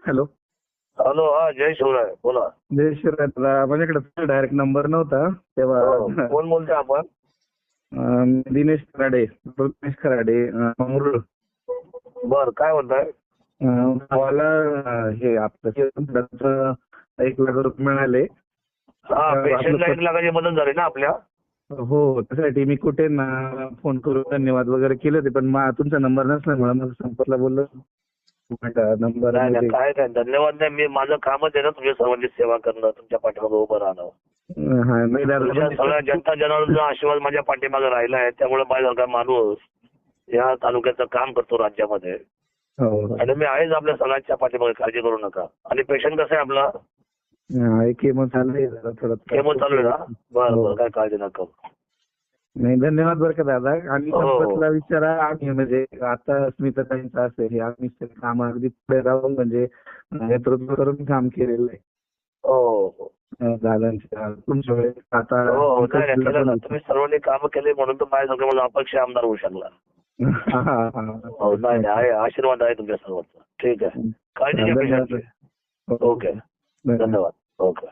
Hello. Hello. हा, जय शिवराय. बोला. जय शिवराय. माझ्याकडे डायरेक्ट नंबर नव्हता तेव्हा. हो. कोण बोलतोय आपण? दिनेश खराडे. दिनेश खराडे, मुरुड. बर, काय म्हणताय? मला हे आपलं 1,00,000 रुपये मिळाले. हा, पेशंटला आपलं 1,00,000ची मदत झाली ना आपल्या? हो, त्यासाठी मी कुठे ना फोन करून धन्यवाद वगैरे केले होते, पण तुमचा नंबर नसल्यामुळे मग संपर्कला बोललो. नंबर नाही नाही, काय नाही, धन्यवाद नाही. मी माझं कामच आहे ना तुमच्या सर्वांची सेवा करणं, तुमच्या पाठीमागे उभं राहणं. हा, नाही तुमच्या दादा. सगळ्या जनता जनावरांचा आशीर्वाद माझ्या पाठीमागे राहिला आहे, त्यामुळे माझ्यासारखा माणूस या तालुक्याचं काम करतो राज्यामध्ये. हो, आणि मी आहेच आपल्या सगळ्यांच्या पाठीमागे, काळजी करू नका. आणि पेशंट कसं आहे आपला? केमो चाललंय जरा थोडं. केमो चालू आहे ना? बरं बरं, काय काळजी नका. नाही, धन्यवाद बरं का दादा. आणि हो. संपतला विचारा, आम्ही म्हणजे आता स्मिताताईंचं असेल हे आम्ही काम अगदी पुढे राहून म्हणजे नेतृत्व करून काम केलेलं आहे. हो हो दादांच्या तुमच्या वेळेस आता हो हो, पंकज नाही नाही, जिल्हा केलं ना पण तुम्ही सर्वांनी काम केले म्हणून तर माझ्यासारखा मला अपक्ष आमदार होऊ शकला. हा, हा, हा. हो, नाही नाही, आहे, आशीर्वाद आहे तुमच्या सर्वांचा. ठीक आहे, काळजी घ्या पेशंटची. धन्यवाद. ओके, धन्यवाद. ओके.